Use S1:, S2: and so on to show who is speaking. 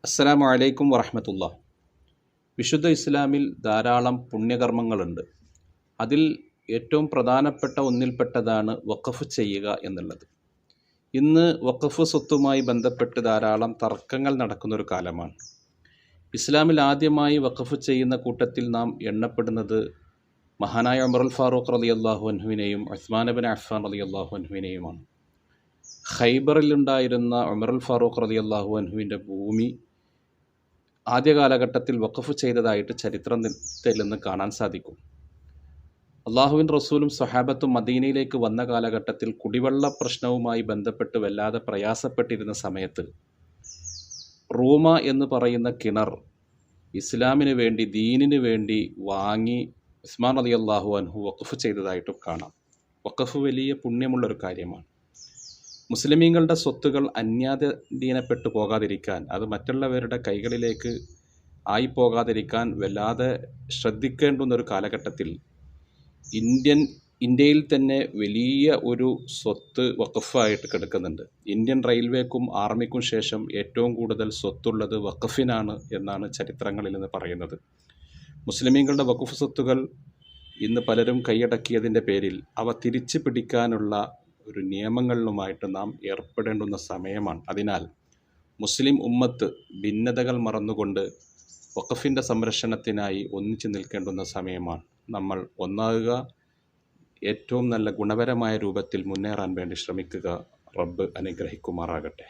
S1: അസ്സലാമു അലൈക്കും വറഹ്മത്തുള്ളാഹി. വിശുദ്ധ ഇസ്ലാമിൽ ധാരാളം പുണ്യകർമ്മങ്ങളുണ്ട്. അതിൽ ഏറ്റവും പ്രധാനപ്പെട്ട ഒന്നിൽപ്പെട്ടതാണ് വഖഫ് ചെയ്യുക എന്നുള്ളത്. ഇന്ന് വഖഫ് സ്വത്തുമായി ബന്ധപ്പെട്ട് ധാരാളം തർക്കങ്ങൾ നടക്കുന്നൊരു കാലമാണ്. ഇസ്ലാമിൽ ആദ്യമായി വഖഫ് ചെയ്യുന്ന കൂട്ടത്തിൽ നാം എണ്ണപ്പെടുന്നത് മഹാനായ ഉമറുൽ ഫാറൂഖ് റളിയല്ലാഹു അൻഹുവിനെയും ഉസ്മാൻ ഇബ്നു അഫ്ഫാൻ റളിയല്ലാഹു അൻഹുവിനെയുമാണ്. ഖൈബറിലുണ്ടായിരുന്ന ഉമറുൽ ഫാറൂഖ് റളിയല്ലാഹു അൻഹുവിൻ്റെ ഭൂമി ആദ്യ കാലഘട്ടത്തിൽ വഖഫ് ചെയ്തതായിട്ട് ചരിത്രത്തിൽ നിന്ന് കാണാൻ സാധിക്കും. അള്ളാഹുവിൻ റസൂലും സ്വഹാബത്തും മദീനയിലേക്ക് വന്ന കാലഘട്ടത്തിൽ കുടിവെള്ള പ്രശ്നവുമായി ബന്ധപ്പെട്ട് വല്ലാതെ പ്രയാസപ്പെട്ടിരുന്ന സമയത്ത് റൂമ എന്ന് പറയുന്ന കിണർ ഇസ്ലാമിന് വേണ്ടി, ദീനിന് വേണ്ടി വാങ്ങി ഉസ്മാൻ റളിയല്ലാഹു അൻഹു വഖഫ് ചെയ്തതായിട്ടും കാണാം. വഖഫ് വലിയ പുണ്യമുള്ളൊരു കാര്യമാണ്. മുസ്ലിമീങ്ങളുടെ സ്വത്തുകൾ അന്യാധീനപ്പെട്ടു പോകാതിരിക്കാൻ, അത് മറ്റുള്ളവരുടെ കൈകളിലേക്ക് ആയിപ്പോകാതിരിക്കാൻ വല്ലാതെ ശ്രദ്ധിക്കേണ്ടുന്നൊരു കാലഘട്ടത്തിൽ ഇന്ത്യയിൽ തന്നെ വലിയ ഒരു സ്വത്ത് വഖഫായിട്ട് കിടക്കുന്നുണ്ട്. ഇന്ത്യൻ റെയിൽവേക്കും ആർമിക്കും ശേഷം ഏറ്റവും കൂടുതൽ സ്വത്തുള്ളത് വഖഫിനാണ് എന്നാണ് ചരിത്രങ്ങളിൽ നിന്ന് പറയുന്നത്. മുസ്ലിമീങ്ങളുടെ വഖഫ് സ്വത്തുകൾ ഇന്ന് പലരും കൈയടക്കിയതിൻ്റെ പേരിൽ അവ തിരിച്ചു പിടിക്കാനുള്ള ഒരു നിയമങ്ങളിലുമായിട്ട് നാം ഏർപ്പെടേണ്ടുന്ന സമയമാണ്. അതിനാൽ മുസ്ലിം ഉമ്മത്ത് ഭിന്നതകൾ മറന്നുകൊണ്ട് വഖഫിൻ്റെ സംരക്ഷണത്തിനായി ഒന്നിച്ചു നിൽക്കേണ്ടുന്ന സമയമാണ്. നമ്മൾ ഒന്നാകുക, ഏറ്റവും നല്ല ഗുണപരമായ രൂപത്തിൽ മുന്നേറാൻ വേണ്ടി ശ്രമിക്കുക. റബ്ബ് അനുഗ്രഹിക്കുമാറാകട്ടെ.